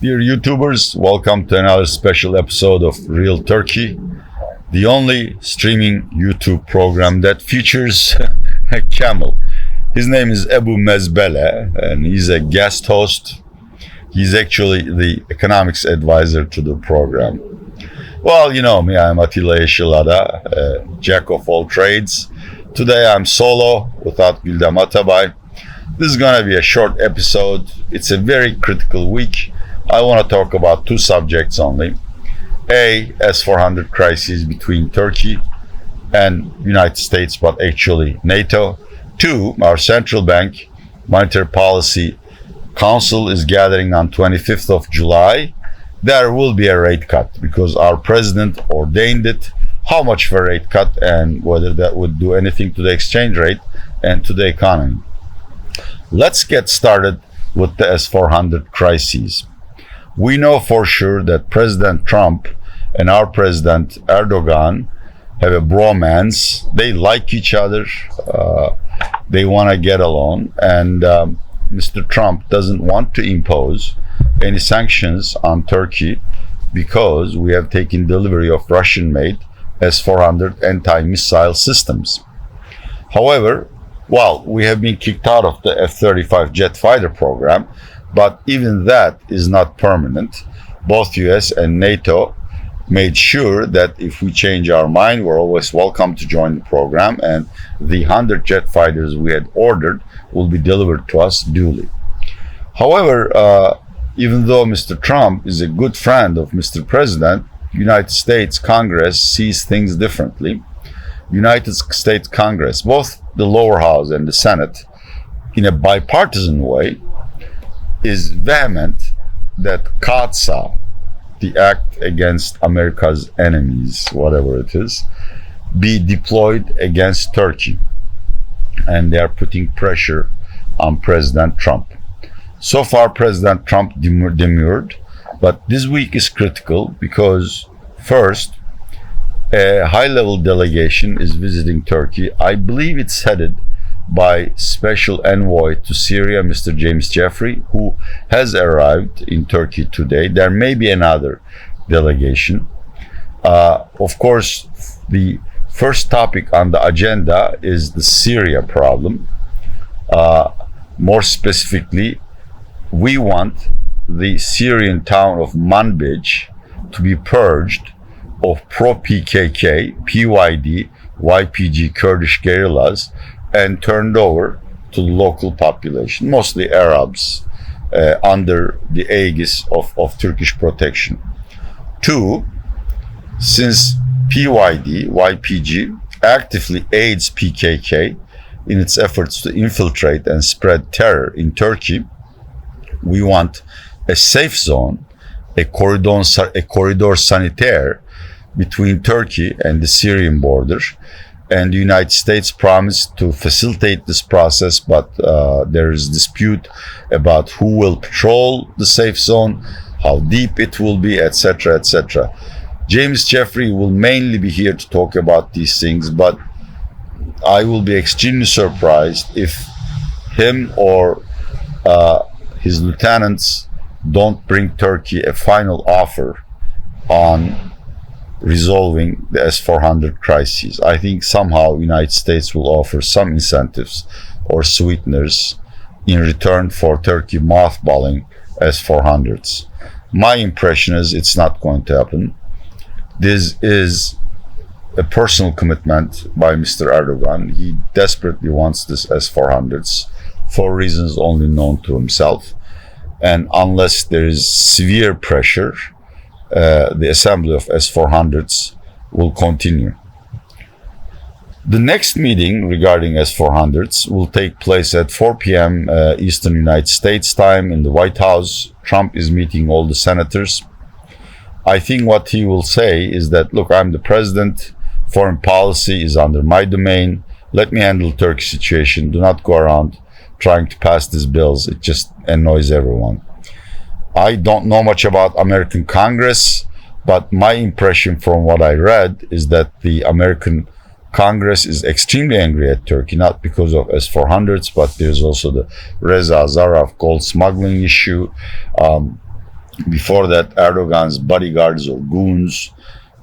Dear YouTubers, welcome to another special episode of Real Turkey, the only streaming YouTube program that features a camel. His name is Ebu Mezbele, and he's a guest host. He's actually the economics advisor to the program. Well, you know me, I'm Atilla Yeşilada, a jack of all trades. Today I'm solo without Güldem Atabay. This is going to be a short episode. It's a very critical week. I want to talk about two subjects only. A, S-400 crisis between Turkey and United States, but actually NATO. Two, our central bank monetary policy council is gathering on 25th of July. There will be a rate cut because our president ordained it. How much of a rate cut and whether that would do anything to the exchange rate and to the economy. Let's get started with the S-400 crises. We know for sure that President Trump and our President Erdogan have a bromance. They like each other. They want to get along. And Mr. Trump doesn't want to impose any sanctions on Turkey because we have taken delivery of Russian-made S-400 anti-missile systems. However, we have been kicked out of the F-35 jet fighter program, but even that is not permanent. Both US and NATO made sure that if we change our mind, we're always welcome to join the program, and the 100 jet fighters we had ordered will be delivered to us duly. However, even though Mr. Trump is a good friend of Mr. President, United States Congress sees things differently. United States Congress, both the lower house and the Senate, in a bipartisan way, is vehement that CAATSA, the act against America's enemies, whatever it is, be deployed against Turkey. And they are putting pressure on President Trump. So far, President Trump demurred, but this week is critical because, first, a high-level delegation is visiting Turkey. I believe it's headed by Special Envoy to Syria, Mr. James Jeffrey, who has arrived in Turkey today. There may be another delegation. Of course, the first topic on the agenda is the Syria problem. More specifically, we want the Syrian town of Manbij to be purged of pro-PKK, PYD, YPG Kurdish guerrillas and turned over to the local population, mostly Arabs, under the aegis of Turkish protection. Two, since PYD, YPG, actively aids PKK in its efforts to infiltrate and spread terror in Turkey, we want a safe zone, a corridor sanitaire between Turkey and the Syrian border. And the United States promised to facilitate this process, but there is dispute about who will patrol the safe zone, how deep it will be, etc., etc. James Jeffrey will mainly be here to talk about these things, but I will be extremely surprised if him or his lieutenants don't bring Turkey a final offer on resolving the S-400 crisis. I think somehow the United States will offer some incentives or sweeteners in return for Turkey mothballing S-400s. My impression is it's not going to happen. This is a personal commitment by Mr. Erdogan. He desperately wants this S-400s for reasons only known to himself. And unless there is severe pressure, the assembly of S-400s will continue. The next meeting regarding S-400s will take place at 4 p.m. Eastern United States time in the White House. Trump is meeting all the senators. I think what he will say is that, look, I'm the president, foreign policy is under my domain, let me handle the Turkey situation, do not go around trying to pass these bills, it just annoys everyone. I don't know much about American Congress, but my impression from what I read is that the American Congress is extremely angry at Turkey, not because of S-400s, but there's also the Reza Zarrab gold smuggling issue. Before that, Erdogan's bodyguards or goons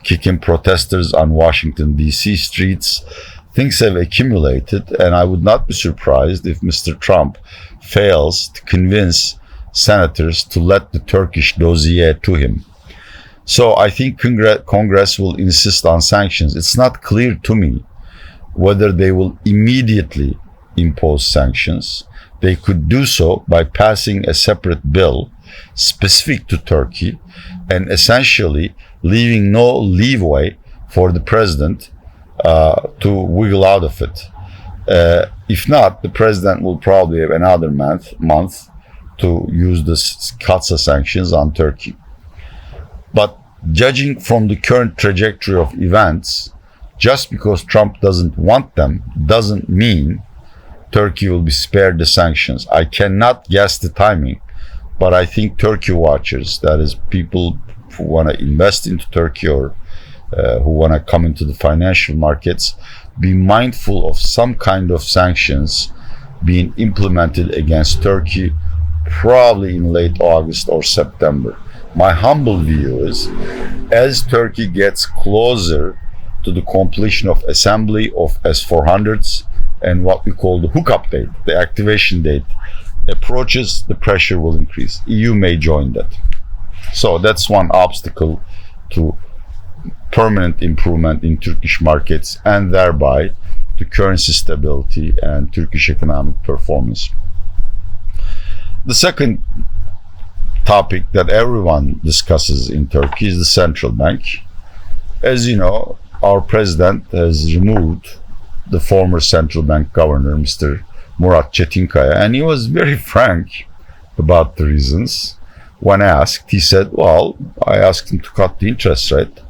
kicking protesters on Washington, D.C. streets. Things have accumulated, and I would not be surprised if Mr. Trump fails to convince senators to let the Turkish dossier to him. So I think Congress will insist on sanctions. It's not clear to me whether they will immediately impose sanctions. They could do so by passing a separate bill specific to Turkey and essentially leaving no leeway for the president to wiggle out of it. If not, the president will probably have another month to use the CAATSA sanctions on Turkey. But judging from the current trajectory of events, just because Trump doesn't want them doesn't mean Turkey will be spared the sanctions. I cannot guess the timing, but I think Turkey watchers, that is people who want to invest into Turkey or who want to come into the financial markets, be mindful of some kind of sanctions being implemented against Turkey probably in late August or September. My humble view is, as Turkey gets closer to the completion of assembly of S-400s and what we call the hookup date, the activation date, approaches, the pressure will increase. EU may join that. So that's one obstacle to permanent improvement in Turkish markets and thereby to currency stability and Turkish economic performance. The second topic that everyone discusses in Turkey is the central bank. As you know, our president has removed the former central bank governor, Mr. Murat Çetinkaya, and he was very frank about the reasons. When asked, he said, well, I asked him to cut the interest rate.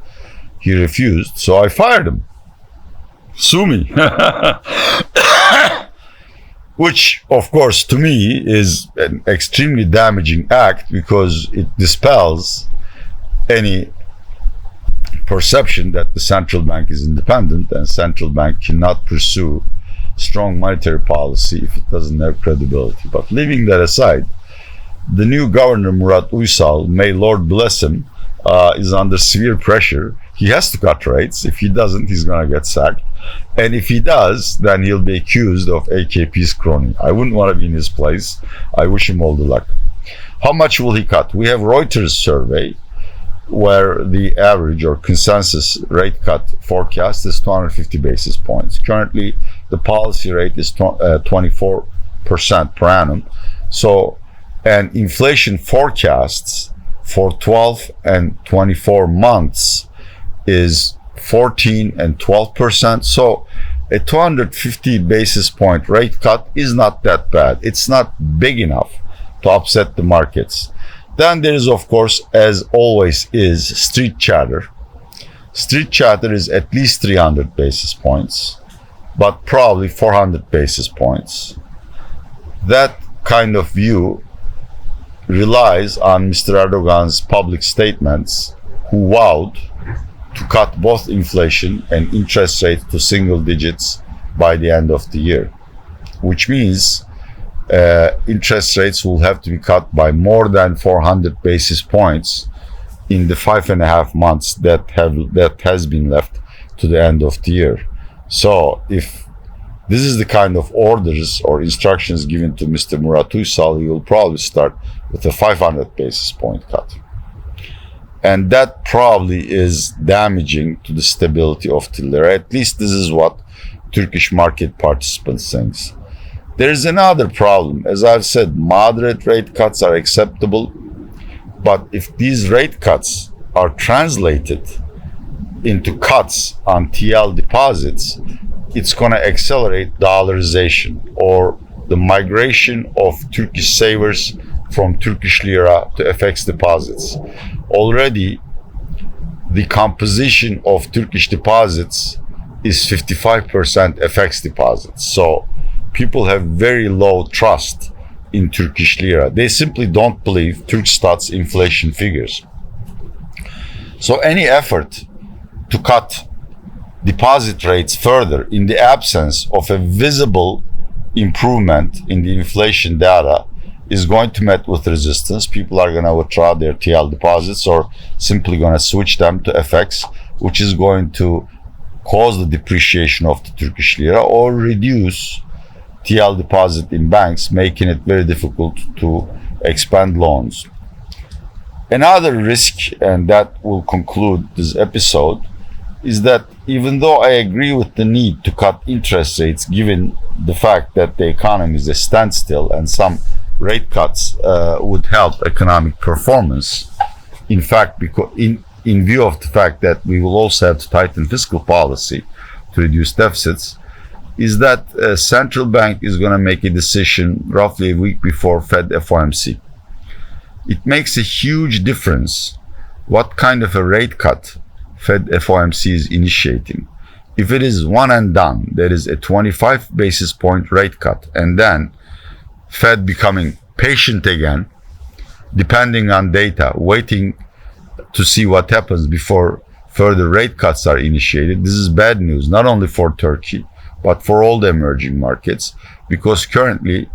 He refused, so I fired him. Sue me. Which, of course, to me is an extremely damaging act because it dispels any perception that the central bank is independent and central bank cannot pursue strong monetary policy if it doesn't have credibility. But leaving that aside, the new governor, Murat Uysal, may Lord bless him, is under severe pressure. He has to cut rates. If he doesn't, he's going to get sacked. And if he does, then he'll be accused of AKP's crony. I wouldn't want to be in his place. I wish him all the luck. How much will he cut? We have Reuters survey where the average or consensus rate cut forecast is 250 basis points. Currently, the policy rate is 24% per annum. So, and inflation forecasts for 12 and 24 months is 14 and 12%. So a 250 basis point rate cut is not that bad. It's not big enough to upset the markets. Then there is, of course, as always, is street chatter. Street chatter is at least 300 basis points, but probably 400 basis points. That kind of view relies on Mr. Erdogan's public statements, who vowed to cut both inflation and interest rates to single digits by the end of the year, which means interest rates will have to be cut by more than 400 basis points in the 5.5 months that has been left to the end of the year. So if this is the kind of orders or instructions given to Mr. Murat Uysal, he will probably start with a 500 basis point cut. And that probably is damaging to the stability of the lira. At least this is what Turkish market participants think. There is another problem. As I've said, moderate rate cuts are acceptable. But if these rate cuts are translated into cuts on TL deposits, it's going to accelerate dollarization or the migration of Turkish savers from Turkish lira to FX deposits. Already, the composition of Turkish deposits is 55% FX deposits. So people have very low trust in Turkish lira. They simply don't believe Turkstat's inflation figures. So any effort to cut deposit rates further in the absence of a visible improvement in the inflation data is going to meet with resistance. People are going to withdraw their TL deposits or simply going to switch them to FX, which is going to cause the depreciation of the Turkish lira or reduce TL deposit in banks, making it very difficult to expand loans. Another risk, and that will conclude this episode, is that even though I agree with the need to cut interest rates given the fact that the economy is a standstill and some rate cuts would help economic performance, in fact, because in view of the fact that we will also have to tighten fiscal policy to reduce deficits, is that a central bank is going to make a decision roughly a week before Fed FOMC. It makes a huge difference what kind of a rate cut Fed FOMC is initiating. If it is one and done, there is a 25 basis point rate cut, and then Fed becoming patient again, depending on data, waiting to see what happens before further rate cuts are initiated. This is bad news, not only for Turkey, but for all the emerging markets, because currently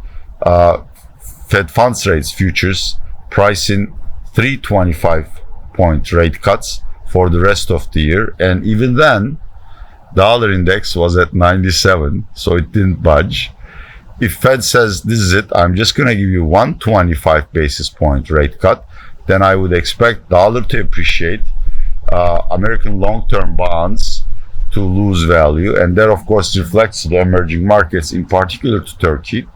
Fed funds rates futures price in 325 point rate cuts for the rest of the year. And even then, dollar index was at 97, so it didn't budge. If Fed says this is it, I'm just going to give you 125 basis point rate cut, then I would expect dollar to appreciate, American long-term bonds to lose value, and that of course reflects the emerging markets, in particular to Turkey,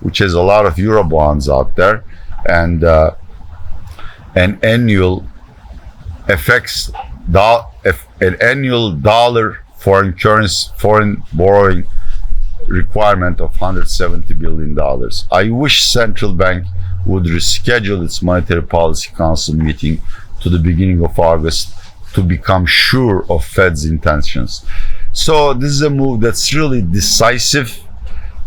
which has a lot of euro bonds out there, and an annual an annual dollar foreign borrowing requirement of $170 billion. I wish central bank would reschedule its monetary policy council meeting to the beginning of August to become sure of Fed's intentions. So this is a move that's really decisive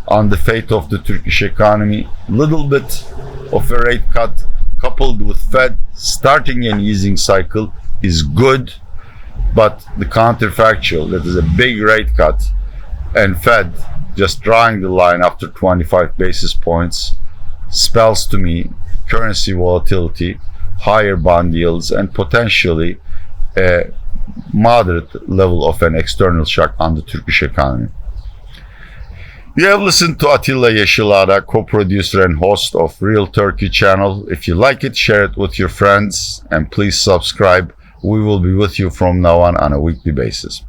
on the fate of the Turkish economy. Little bit of a rate cut coupled with Fed starting an easing cycle is good, but the counterfactual, that is a big rate cut and Fed just drawing the line after 25 basis points, spells to me currency volatility, higher bond yields, and potentially a moderate level of an external shock on the Turkish economy. You have listened to Atilla Yeşilada, co-producer and host of Real Turkey channel. If you like it, share it with your friends, and please subscribe. We will be with you from now on a weekly basis.